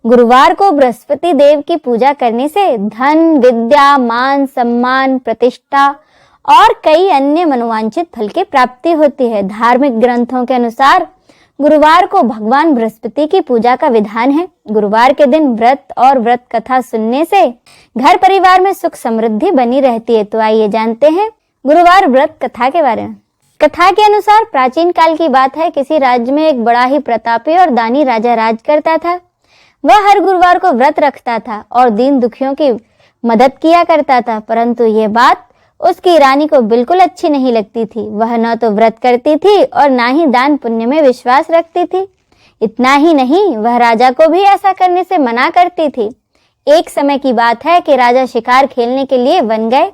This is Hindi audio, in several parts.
गुरुवार को बृहस्पति देव की पूजा करने से धन, विद्या, मान, सम्मान, प्रतिष्ठा और कई अन्य मनोवांछित फल की प्राप्ति होती है। धार्मिक ग्रंथों के अनुसार गुरुवार को भगवान बृहस्पति की पूजा का विधान है। गुरुवार के दिन व्रत और व्रत कथा सुनने से घर परिवार में सुख समृद्धि बनी रहती है। तो आइए जानते हैं गुरुवार व्रत कथा के बारे में। कथा के अनुसार प्राचीन काल की बात है, किसी राज्य में एक बड़ा ही प्रतापी और दानी राजा राज करता था। वह हर गुरुवार को व्रत रखता था और दीन दुखियों की मदद किया करता था, परंतु ये बात उसकी रानी को बिल्कुल अच्छी नहीं लगती थी। वह न तो व्रत करती थी और ना ही दान पुण्य में विश्वास रखती थी। इतना ही नहीं, वह राजा को भी ऐसा करने से मना करती थी। एक समय की बात है कि राजा शिकार खेलने के लिए वन गए।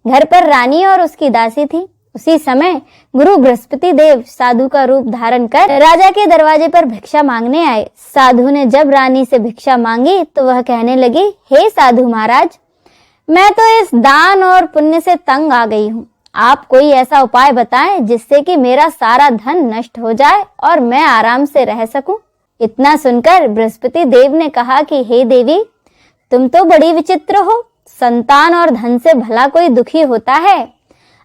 घर पर रानी और उसकी दासी थी। उसी समय गुरु बृहस्पति देव साधु का रूप धारण कर राजा के दरवाजे पर भिक्षा मांगने आए। साधु ने जब रानी से भिक्षा मांगी तो वह कहने लगी, हे साधु महाराज, मैं तो इस दान और पुण्य से तंग आ गई हूँ। आप कोई ऐसा उपाय बताएं जिससे कि मेरा सारा धन नष्ट हो जाए और मैं आराम से रह सकूं। इतना सुनकर बृहस्पति देव ने कहा कि हे देवी, तुम तो बड़ी विचित्र हो। संतान और धन से भला कोई दुखी होता है?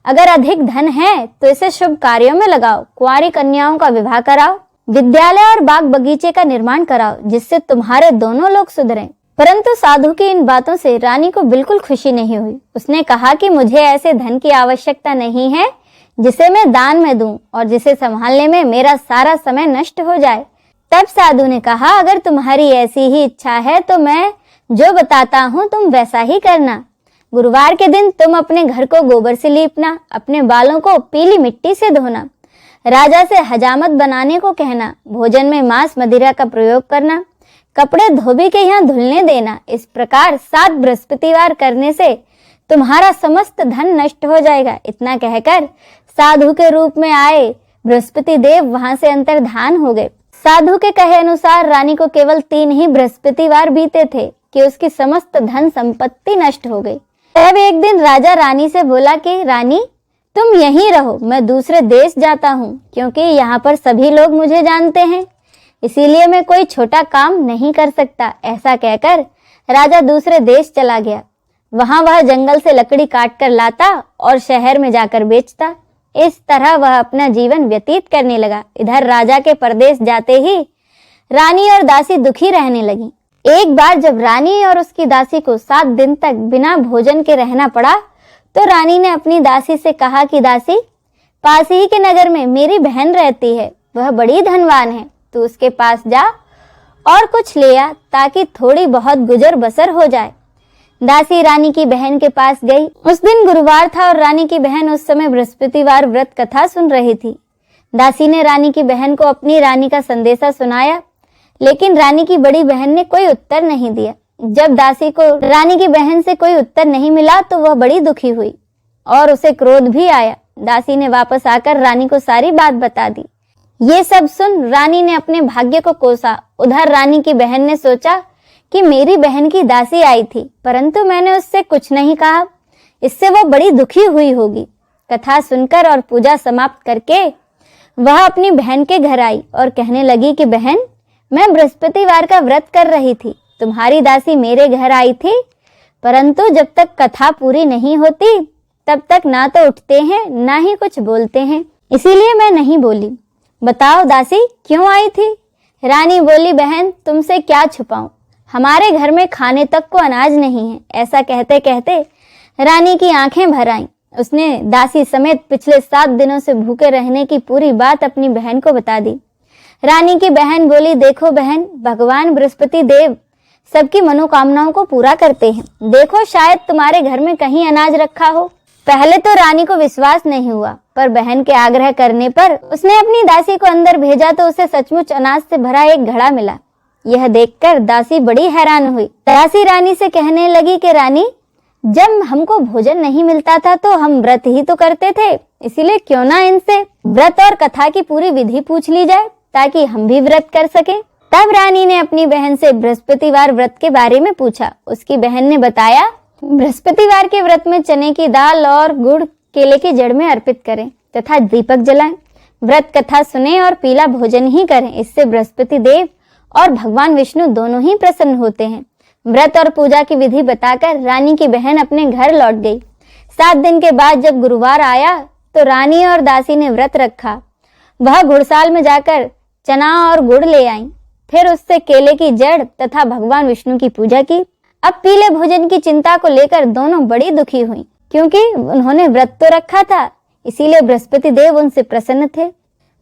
अगर अधिक धन है तो इसे शुभ कार्यों में लगाओ, कुंवारी कन्याओं का विवाह कराओ, विद्यालय और बाग बगीचे का निर्माण कराओ, जिससे तुम्हारे दोनों लोग सुधरें। परंतु साधु की इन बातों से रानी को बिल्कुल खुशी नहीं हुई। उसने कहा कि मुझे ऐसे धन की आवश्यकता नहीं है जिसे मैं दान में दूं और जिसे संभालने में मेरा सारा समय नष्ट हो जाए। तब साधु ने कहा, अगर तुम्हारी ऐसी ही इच्छा है तो मैं जो बताता हूँ तुम वैसा ही करना। गुरुवार के दिन तुम अपने घर को गोबर से लीपना, अपने बालों को पीली मिट्टी से धोना, राजा से हजामत बनाने को कहना, भोजन में मांस मदिरा का प्रयोग करना, कपड़े धोबी के यहाँ धुलने देना। इस प्रकार 7 बृहस्पतिवार करने से तुम्हारा समस्त धन नष्ट हो जाएगा। इतना कहकर साधु के रूप में आए बृहस्पति देव वहां से अंतर्धान हो गए। साधु के कहे अनुसार रानी को केवल 3 ही बृहस्पतिवार बीते थे कि उसकी समस्त धन संपत्ति नष्ट हो गई। तब एक दिन राजा रानी से बोला कि रानी, तुम यहीं रहो, मैं दूसरे देश जाता हूँ, क्योंकि यहाँ पर सभी लोग मुझे जानते हैं, इसीलिए मैं कोई छोटा काम नहीं कर सकता। ऐसा कहकर राजा दूसरे देश चला गया। वहां वह जंगल से लकड़ी काट कर लाता और शहर में जाकर बेचता। इस तरह वह अपना जीवन व्यतीत करने लगा। इधर राजा के परदेश जाते ही रानी और दासी दुखी रहने लगी। एक बार जब रानी और उसकी दासी को 7 दिन तक बिना भोजन के रहना पड़ा तो रानी ने अपनी दासी से कहा कि दासी, पास ही के नगर में मेरी बहन रहती है, वह बड़ी धनवान है, तू उसके पास जा और कुछ ले आ ताकि थोड़ी बहुत गुजर बसर हो जाए। दासी रानी की बहन के पास गई। उस दिन गुरुवार था और रानी की बहन उस समय बृहस्पतिवार व्रत कथा सुन रही थी। दासी ने रानी की बहन को अपनी रानी का संदेशा सुनाया, लेकिन रानी की बड़ी बहन ने कोई उत्तर नहीं दिया। जब दासी को रानी की बहन से कोई उत्तर नहीं मिला तो वह बड़ी दुखी हुई और उसे क्रोध भी आया। दासी ने वापस आकर रानी को सारी बात बता दी। ये सब सुन रानी ने अपने भाग्य को कोसा। उधर रानी की बहन ने सोचा कि मेरी बहन की दासी आई थी, परंतु मैंने उससे कुछ नहीं कहा, इससे वो बड़ी दुखी हुई होगी। कथा सुनकर और पूजा समाप्त करके वह अपनी बहन के घर आई और कहने लगी कि बहन, मैं बृहस्पतिवार का व्रत कर रही थी, तुम्हारी दासी मेरे घर आई थी, परंतु जब तक कथा पूरी नहीं होती तब तक ना तो उठते हैं ना ही कुछ बोलते हैं, इसीलिए मैं नहीं बोली। बताओ दासी क्यों आई थी? रानी बोली, बहन तुमसे क्या छुपाऊं, हमारे घर में खाने तक को अनाज नहीं है। ऐसा कहते कहते रानी की आंखें भर आईं। उसने दासी समेत पिछले 7 दिनों से भूखे रहने की पूरी बात अपनी बहन को बता दी। रानी की बहन बोली, देखो बहन, भगवान बृहस्पति देव सबकी मनोकामनाओं को पूरा करते हैं। देखो शायद तुम्हारे घर में कहीं अनाज रखा हो। पहले तो रानी को विश्वास नहीं हुआ, पर बहन के आग्रह करने पर उसने अपनी दासी को अंदर भेजा तो उसे सचमुच अनाज से भरा एक घड़ा मिला। यह देखकर दासी बड़ी हैरान हुई। दासी रानी से कहने लगी कि रानी, जब हमको भोजन नहीं मिलता था तो हम व्रत ही तो करते थे, इसीलिए क्यों ना इनसे व्रत और कथा की पूरी विधि पूछ ली जाए ताकि हम भी व्रत कर सकें। तब रानी ने अपनी बहन से बृहस्पतिवार व्रत के बारे में पूछा। उसकी बहन ने बताया, बृहस्पतिवार के व्रत में चने की दाल और गुड़ केले की जड़ में अर्पित करें तथा दीपक जलाएं। व्रत कथा सुने और पीला भोजन ही करें, इससे बृहस्पति देव और भगवान विष्णु दोनों ही प्रसन्न होते हैं। व्रत और पूजा की विधि बताकर रानी की बहन अपने घर लौट गई। 7 दिन के बाद जब गुरुवार आया तो रानी और दासी ने व्रत रखा। वह घुड़साल में जाकर चना और गुड़ ले आईं। फिर उससे केले की जड़ तथा भगवान विष्णु की पूजा की। अब पीले भोजन की चिंता को लेकर दोनों बड़ी दुखी हुई, क्योंकि उन्होंने व्रत तो रखा था, इसीलिए बृहस्पति देव उनसे प्रसन्न थे।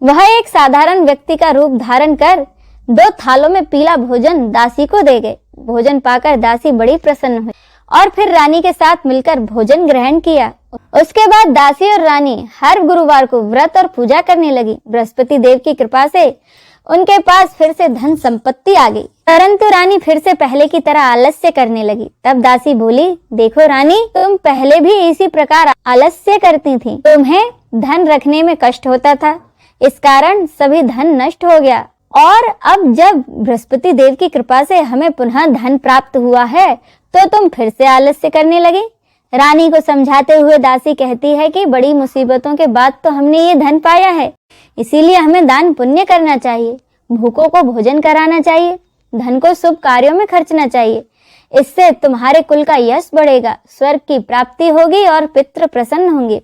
वह एक साधारण व्यक्ति का रूप धारण कर 2 थालों में पीला भोजन दासी को दे गए। भोजन पाकर दासी बड़ी प्रसन्न हुई और फिर रानी के साथ मिलकर भोजन ग्रहण किया। उसके बाद दासी और रानी हर गुरुवार को व्रत और पूजा करने लगी। बृहस्पति देव की कृपा से उनके पास फिर से धन संपत्ति आ गई, परंतु रानी फिर से पहले की तरह आलस्य करने लगी। तब दासी बोली, देखो रानी, तुम पहले भी इसी प्रकार आलस्य करती थी। तुम्हें धन रखने में कष्ट होता था, इस कारण सभी धन नष्ट हो गया, और अब जब बृहस्पति देव की कृपा से हमें पुनः धन प्राप्त हुआ है तो तुम फिर से आलस्य करने लगे। रानी को समझाते हुए दासी कहती है कि बड़ी मुसीबतों के बाद तो हमने ये धन पाया है, इसीलिए हमें दान पुण्य करना चाहिए, भूखों को भोजन कराना चाहिए, धन को शुभ कार्यों में खर्चना चाहिए। इससे तुम्हारे कुल का यश बढ़ेगा, स्वर्ग की प्राप्ति होगी और पितृ प्रसन्न होंगे।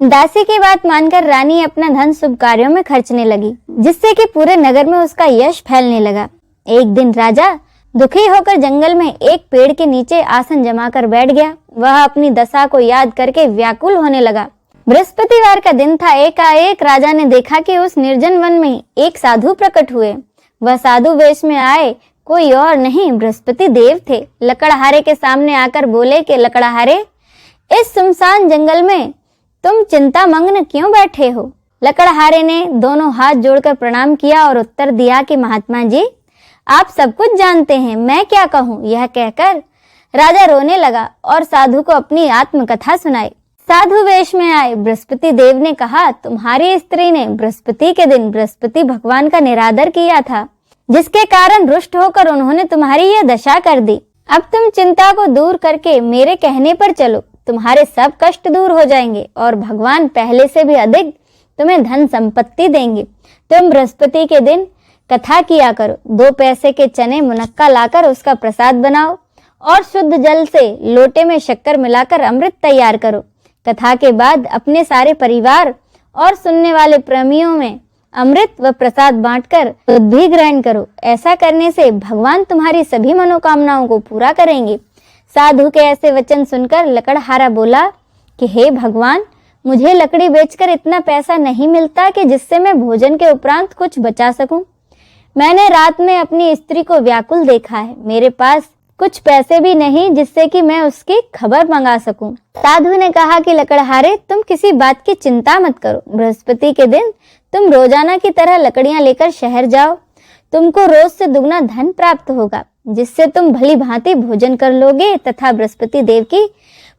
दासी की बात मानकर रानी अपना धन शुभ कार्यों में खर्चने लगी, जिससे कि पूरे नगर में उसका यश फैलने लगा। एक दिन राजा दुखी होकर जंगल में एक पेड़ के नीचे आसन जमाकर बैठ गया। वह अपनी दशा को याद करके व्याकुल होने लगा। बृहस्पतिवार का दिन था। एकाएक राजा ने देखा कि उस निर्जन वन में एक साधु प्रकट हुए। वह साधु वेश में आए कोई और नहीं, बृहस्पति देव थे। लकड़हारे के सामने आकर बोले कि लकड़हारे, इस सुनसान जंगल में तुम चिंता मग्न क्यों बैठे हो? लकड़हारे ने दोनों हाथ जोड़कर प्रणाम किया और उत्तर दिया कि महात्मा जी, आप सब कुछ जानते हैं, मैं क्या कहूँ। यह कहकर राजा रोने लगा और साधु को अपनी आत्मकथा सुनाई। साधु वेश में आए बृहस्पति देव ने कहा, तुम्हारी स्त्री ने बृहस्पति के दिन बृहस्पति भगवान का निरादर किया था, जिसके कारण रुष्ट होकर उन्होंने तुम्हारी यह दशा कर दी। अब तुम चिंता को दूर करके मेरे कहने पर चलो, तुम्हारे सब कष्ट दूर हो जाएंगे और भगवान पहले से भी अधिक तुम्हें धन संपत्ति देंगे। तुम बृहस्पति के दिन कथा किया करो, 2 पैसे के चने मुनक्का लाकर उसका प्रसाद बनाओ और शुद्ध जल से लोटे में शक्कर मिलाकर अमृत तैयार करो। कथा के बाद अपने सारे परिवार और सुनने वाले प्रेमियों में अमृत व प्रसाद बांटकर दूध भी ग्रहण करो। ऐसा करने से भगवान तुम्हारी सभी मनोकामनाओं को पूरा करेंगे। साधु के ऐसे वचन सुनकर लकड़हारा बोला कि हे भगवान, मुझे लकड़ी बेचकर इतना पैसा नहीं मिलता कि जिससे मैं भोजन के उपरांत कुछ बचा सकूं। मैंने रात में अपनी स्त्री को व्याकुल देखा है, मेरे पास कुछ पैसे भी नहीं जिससे कि मैं उसकी खबर मंगा सकूं। साधु ने कहा कि लकड़हारे, तुम किसी बात की चिंता मत करो। बृहस्पति के दिन तुम रोजाना की तरह लकड़ियां लेकर शहर जाओ, तुमको रोज से दुगना धन प्राप्त होगा, जिससे तुम भली भांति भोजन कर लोगे तथा बृहस्पति देव की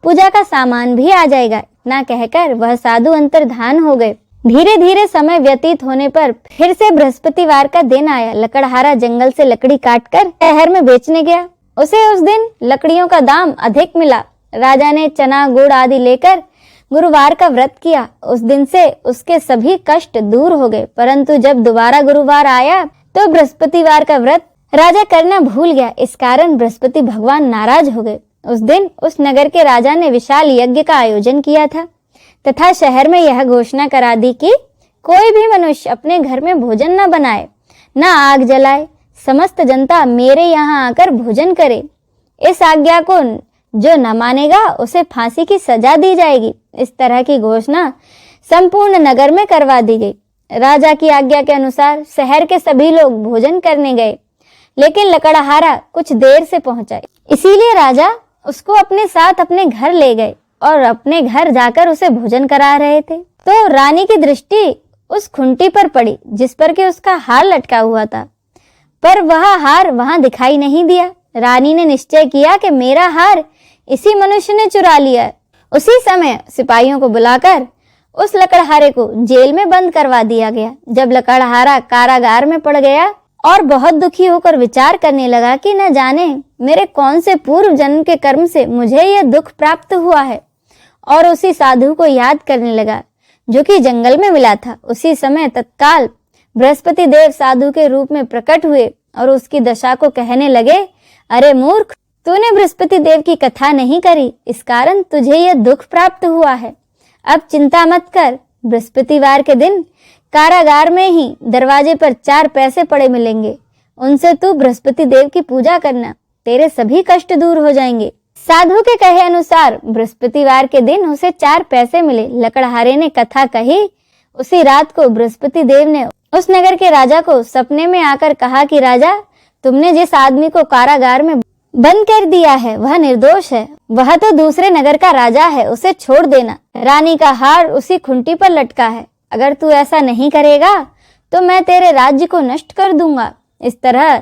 पूजा का सामान भी आ जाएगा। इतना कहकर वह साधु अंतर्धान हो गए। धीरे धीरे समय व्यतीत होने पर फिर से बृहस्पतिवार का दिन आया। लकड़हारा जंगल से लकड़ी काटकर शहर में बेचने गया। उसे उस दिन लकड़ियों का दाम अधिक मिला। राजा ने चना गुड़ आदि लेकर गुरुवार का व्रत किया। उस दिन से उसके सभी कष्ट दूर हो गए। परंतु जब दोबारा गुरुवार आया तो बृहस्पतिवार का व्रत राजा करना भूल गया। इस कारण बृहस्पति भगवान नाराज हो गए। उस दिन उस नगर के राजा ने विशाल यज्ञ का आयोजन किया था तथा शहर में यह घोषणा करा दी कि कोई भी मनुष्य अपने घर में भोजन न बनाए, न आग जलाए, समस्त जनता मेरे यहाँ आकर भोजन करे। इस आज्ञा को जो न मानेगा उसे फांसी की सजा दी जाएगी। इस तरह की घोषणा संपूर्ण नगर में करवा दी गई। राजा की आज्ञा के अनुसार शहर के सभी लोग भोजन करने गए, लेकिन लकड़हारा कुछ देर से पहुंचा, इसीलिए राजा उसको अपने साथ अपने घर ले गए और अपने घर जाकर उसे भोजन करा रहे थे। तो रानी की दृष्टि उस खुंटी पर पड़ी जिस पर कि उसका हार लटका हुआ था, पर वह हार वहां दिखाई नहीं दिया। रानी ने निश्चय किया कि मेरा हार इसी मनुष्य ने चुरा लिया। उसी समय सिपाहियों को बुलाकर उस लकड़हारे को जेल में बंद करवा दिया गया। जब लकड़हारा कारागार में पड़ गया और बहुत दुखी होकर विचार करने लगा कि न जाने मेरे कौन से पूर्व जन्म के कर्म से मुझे यह दुख प्राप्त हुआ है, और उसी साधु को याद करने लगा जो कि जंगल में मिला था। उसी समय तत्काल बृहस्पति देव साधु के रूप में प्रकट हुए और उसकी दशा को कहने लगे, अरे मूर्ख, तूने बृहस्पति देव की कथा नहीं करी, इस कारण तुझे यह दुख प्राप्त हुआ है। अब चिंता मत कर, बृहस्पतिवार के दिन कारागार में ही दरवाजे पर 4 पैसे पड़े मिलेंगे, उनसे तू बृहस्पति देव की पूजा करना, तेरे सभी कष्ट दूर हो जाएंगे। साधु के कहे अनुसार बृहस्पतिवार के दिन उसे 4 पैसे मिले। लकड़हारे ने कथा कही। उसी रात को बृहस्पति देव ने उस नगर के राजा को सपने में आकर कहा कि राजा, तुमने जिस आदमी को कारागार में बंद कर दिया है वह निर्दोष है, वह तो दूसरे नगर का राजा है, उसे छोड़ देना। रानी का हार उसी खुंटी पर लटका है, अगर तू ऐसा नहीं करेगा तो मैं तेरे राज्य को नष्ट कर दूंगा। इस तरह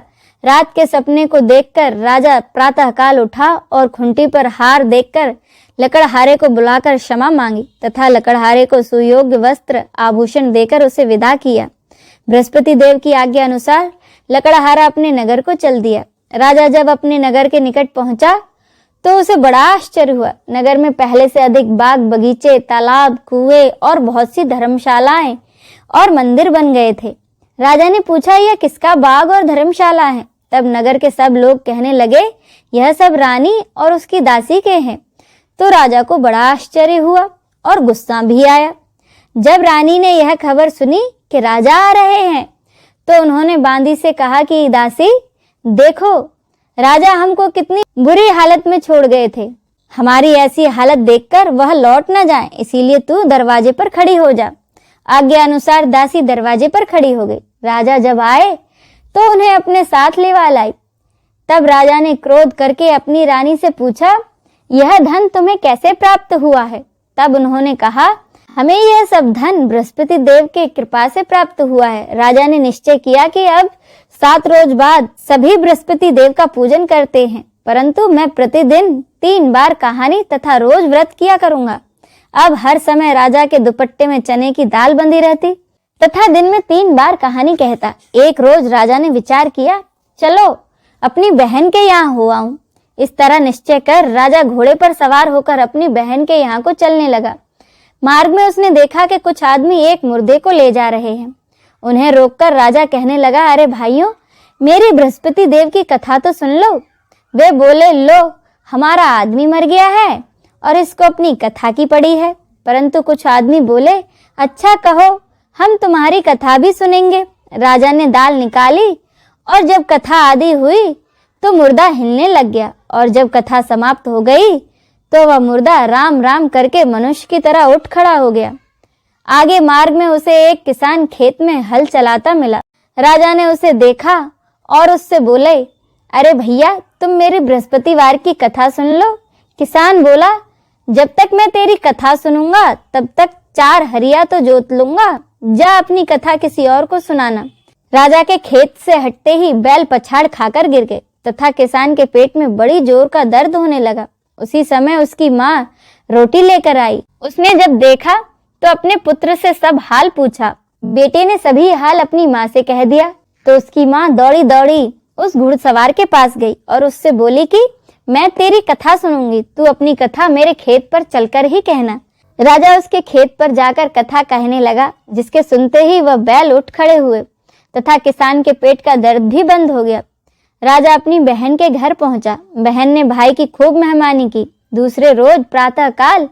रात के सपने को देखकर राजा प्रातःकाल उठा और खुंटी पर हार देखकर लकड़हारे को बुलाकर क्षमा मांगी तथा लकड़हारे को सुयोग्य वस्त्र आभूषण देकर उसे विदा किया। बृहस्पति देव की आज्ञा अनुसार लकड़हारा अपने नगर को चल दिया। राजा जब अपने नगर के निकट पहुंचा तो उसे बड़ा आश्चर्य हुआ। नगर में पहले से अधिक बाग बगीचे, तालाब, कुएं और बहुत सी धर्मशालाएं और मंदिर बन गए थे। राजा ने पूछा, यह किसका बाग और धर्मशाला है? तब नगर के सब लोग कहने लगे, यह सब रानी और उसकी दासी के हैं। तो राजा को बड़ा आश्चर्य हुआ और गुस्सा भी आया। जब रानी ने यह खबर सुनी कि राजा आ रहे हैं तो उन्होंने बांदी से कहा कि दासी, देखो राजा हमको कितनी बुरी हालत में छोड़ गए थे, हमारी ऐसी हालत देखकर वह लौट न जाए, इसीलिए तू दरवाजे पर खड़ी हो जा। आज्ञा अनुसार दासी दरवाजे पर खड़ी हो गई। राजा जब आए तो उन्हें अपने साथ लेवा लाई। तब राजा ने क्रोध करके अपनी रानी से पूछा, यह धन तुम्हें कैसे प्राप्त हुआ है? तब उन्होंने कहा, हमें यह सब धन बृहस्पति देव के कृपा से प्राप्त हुआ है। राजा ने निश्चय किया कि अब 7 रोज बाद सभी बृहस्पति देव का पूजन करते हैं, परंतु मैं प्रतिदिन 3 बार कहानी तथा रोज व्रत किया करूंगा। अब हर समय राजा के दुपट्टे में चने की दाल बंधी रहती तथा दिन में 3 बार कहानी कहता। एक रोज राजा ने विचार किया, चलो अपनी बहन के यहाँ हो आऊं। इस तरह निश्चय कर राजा घोड़े पर सवार होकर अपनी बहन के यहाँ को चलने लगा। मार्ग में उसने देखा कि कुछ आदमी एक मुर्दे को ले जा रहे हैं। उन्हें रोककर राजा कहने लगा, अरे भाइयों, मेरी बृहस्पति देव की कथा तो सुन लो। वे बोले, लो हमारा आदमी मर गया है और इसको अपनी कथा की पड़ी है। परंतु कुछ आदमी बोले, अच्छा कहो, हम तुम्हारी कथा भी सुनेंगे। राजा ने दाल निकाली और जब कथा आदि हुई तो मुर्दा हिलने लग गया और जब कथा समाप्त हो गई तो वह मुर्दा राम राम करके मनुष्य की तरह उठ खड़ा हो गया। आगे मार्ग में उसे एक किसान खेत में हल चलाता मिला। राजा ने उसे देखा और उससे बोले, अरे भैया, तुम मेरी बृहस्पतिवार की कथा सुन लो। किसान बोला, जब तक मैं तेरी कथा सुनूंगा तब तक 4 हरिया तो जोत लूंगा, जा अपनी कथा किसी और को सुनाना। राजा के खेत से हटते ही बैल पछाड़ खाकर गिर गए तथा किसान के पेट में बड़ी जोर का दर्द होने लगा। उसी समय उसकी माँ रोटी लेकर आई। उसने जब देखा तो अपने पुत्र से सब हाल पूछा। बेटे ने सभी हाल अपनी माँ से कह दिया तो उसकी माँ दौड़ी दौड़ी उस घुड़सवार के पास गई और उससे बोली कि मैं तेरी कथा सुनूंगी, तू अपनी कथा मेरे खेत पर चलकर ही कहना। राजा उसके खेत पर जाकर कथा कहने लगा, जिसके सुनते ही वह बैल उठ खड़े हुए तथा किसान के पेट का दर्द भी बंद हो गया। राजा अपनी बहन के घर पहुंचा। बहन ने भाई की खूब मेहमानी की। दूसरे रोज प्रातः काल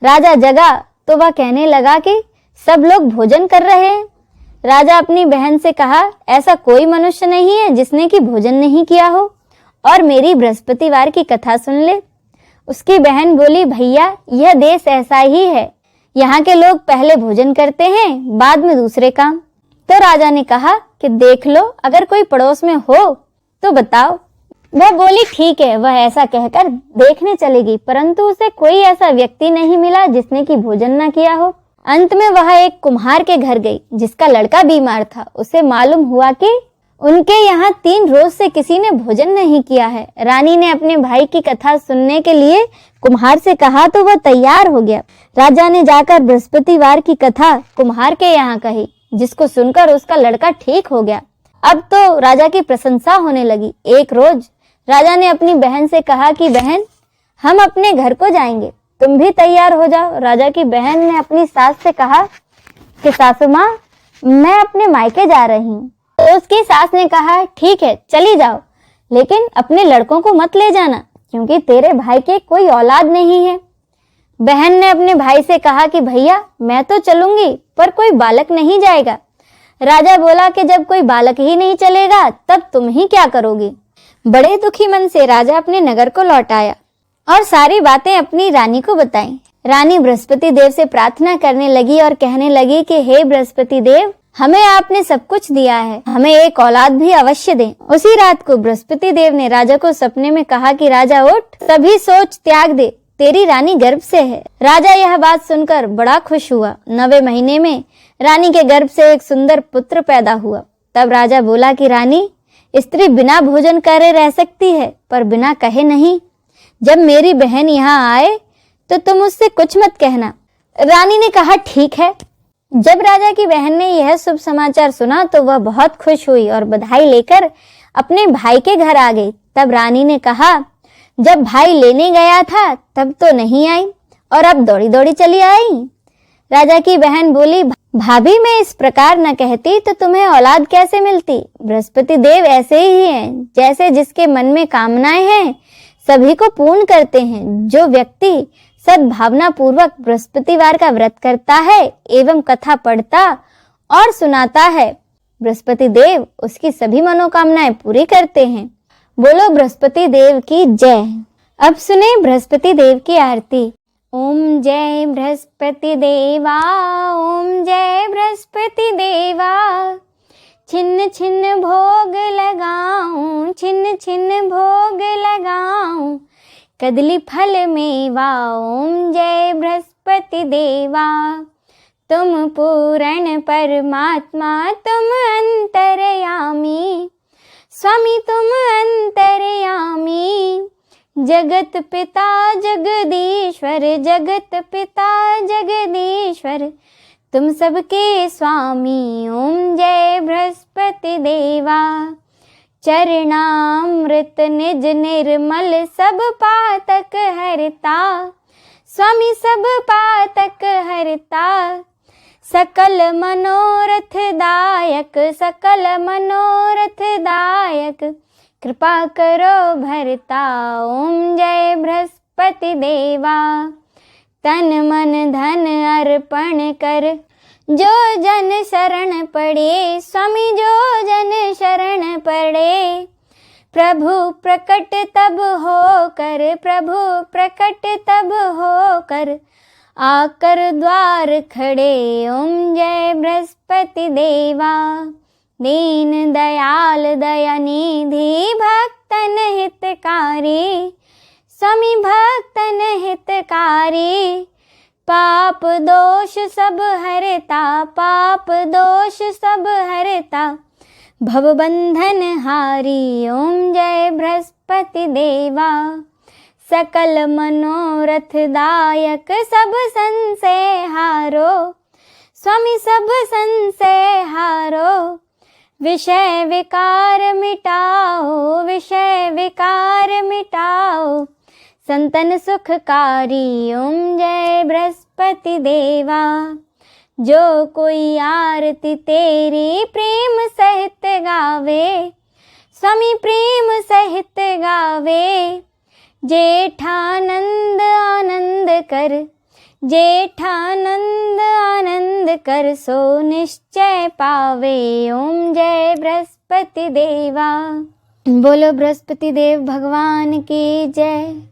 राजा जगा तो वह कहने लगा कि सब लोग भोजन कर रहे हैं। राजा अपनी बहन से कहा, ऐसा कोई मनुष्य नहीं है जिसने कि भोजन नहीं किया हो और मेरी बृहस्पतिवार की कथा सुन ले। उसकी बहन बोली, भैया, यह देश ऐसा ही है, यहाँ के लोग पहले भोजन करते हैं, बाद में दूसरे काम। तो राजा ने कहा कि देख लो, अगर कोई पड़ोस में हो तो बताओ। वह बोली, ठीक है। वह ऐसा कहकर देखने चलेगी, परंतु उसे कोई ऐसा व्यक्ति नहीं मिला जिसने कि भोजन न किया हो। अंत में वह एक कुम्हार के घर गई जिसका लड़का बीमार था। उसे मालूम हुआ कि उनके यहाँ 3 रोज से किसी ने भोजन नहीं किया है। रानी ने अपने भाई की कथा सुनने के लिए कुम्हार से कहा तो वह तैयार हो गया। राजा ने जाकर बृहस्पतिवार की कथा कुम्हार के यहाँ कही, जिसको सुनकर उसका लड़का ठीक हो गया। अब तो राजा की प्रशंसा होने लगी। एक रोज राजा ने अपनी बहन से कहा कि बहन, हम अपने घर को जाएंगे, तुम भी तैयार हो जाओ। राजा की बहन ने अपनी सास से कहा कि सासू माँ, मैं अपने मायके जा रही हूँ। तो तो उसकी सास ने कहा, ठीक है चली जाओ, लेकिन अपने लड़कों को मत ले जाना, क्योंकि तेरे भाई के कोई औलाद नहीं है। बहन ने अपने भाई से कहा कि भैया मैं तो चलूंगी, पर कोई बालक नहीं जाएगा। राजा बोला कि जब कोई बालक ही नहीं चलेगा तब तुम ही क्या करोगी। बड़े दुखी मन से राजा अपने नगर को लौट आया और सारी बातें अपनी रानी को बताई। रानी बृहस्पति देव से प्रार्थना करने लगी और कहने लगी कि हे बृहस्पति देव, हमें आपने सब कुछ दिया है, हमें एक औलाद भी अवश्य दें। उसी रात को बृहस्पति देव ने राजा को सपने में कहा कि राजा उठ, सभी सोच त्याग दे, तेरी रानी गर्भ से है। राजा यह बात सुनकर बड़ा खुश हुआ। 9वें महीने में रानी के गर्भ से एक सुंदर पुत्र पैदा हुआ। तब राजा बोला कि रानी, स्त्री बिना भोजन करे रह सकती है, पर बिना कहे नहीं। जब मेरी बहन यहाँ आए तो तुम उससे कुछ मत कहना। रानी ने कहा, ठीक है। जब राजा की बहन ने यह शुभ समाचार सुना तो वह बहुत खुश हुई और बधाई लेकर अपने भाई के घर आ गई। तब रानी ने कहा, जब भाई लेने गया था तब तो नहीं आई और अब दौड़ी दौड़ी चली आई। राजा की बहन बोली, भाभी मैं इस प्रकार न कहती तो तुम्हें औलाद कैसे मिलती। बृहस्पति देव ऐसे ही हैं, जैसे जिसके मन में कामनाएं हैं सभी को पूर्ण करते हैं। जो व्यक्ति सद्भावना पूर्वक बृहस्पतिवार का व्रत करता है एवं कथा पढ़ता और सुनाता है, बृहस्पति देव उसकी सभी मनोकामनाएं पूरी करते हैं। बोलो बृहस्पति देव की जय। अब सुने बृहस्पति देव की आरती। ओम जय बृहस्पति देवा, ओम जय बृहस्पति देवा, छिन्न छिन्न भोग लगाऊं, छिन्न छिन्न भोग लगाऊं, कदली फल मेवा। ओम जय बृहस्पति देवा, तुम पूर्ण परमात्मा, तुम अंतर्यामी, स्वामी तुम अंतर्यामी, जगत पिता जगदीश्वर, जगत पिता जगदीश्वर, तुम सबके स्वामी। ओम जय बृहस्पति देवा, चरणामृत निज निर्मल, सब पातक हरता, स्वामी सब पातक हरता, सकल मनोरथ दायक, सकल मनोरथ दायक, कृपा करो भरता। ओम जय बृहस्पति देवा, तन मन धन अर्पण कर, जो जन शरण पड़े, स्वामी जो जन शरण पड़े, प्रभु प्रकट तब होकर, प्रभु प्रकट तब होकर, आकर द्वार खड़े। ओम जय बृहस्पति देवा, दीन दयाल दयानिधि, भक्तन हितकारी, स्वामी भक्तन हितकारी, पाप दोष सब हरता, पाप दोष सब हरता, भवबंधन हारी। ओम जय बृहस्पति देवा, सकल मनोरथ दायक, सब संशय हारो, स्वामी सब संशय हारो, विषय विकार मिटाओ, विषय विकार मिटाओ, संतन सुखकारी। ओम जय बृहस्पति देवा, जो कोई आरती तेरी प्रेम सहित गावे, स्वामी प्रेम सहित गावे, जेठानंद आनंद कर, जेठानंद आनंद कर, सो निश्चय पावे। ओम जय बृहस्पति देवा। बोलो बृहस्पति देव भगवान की जय।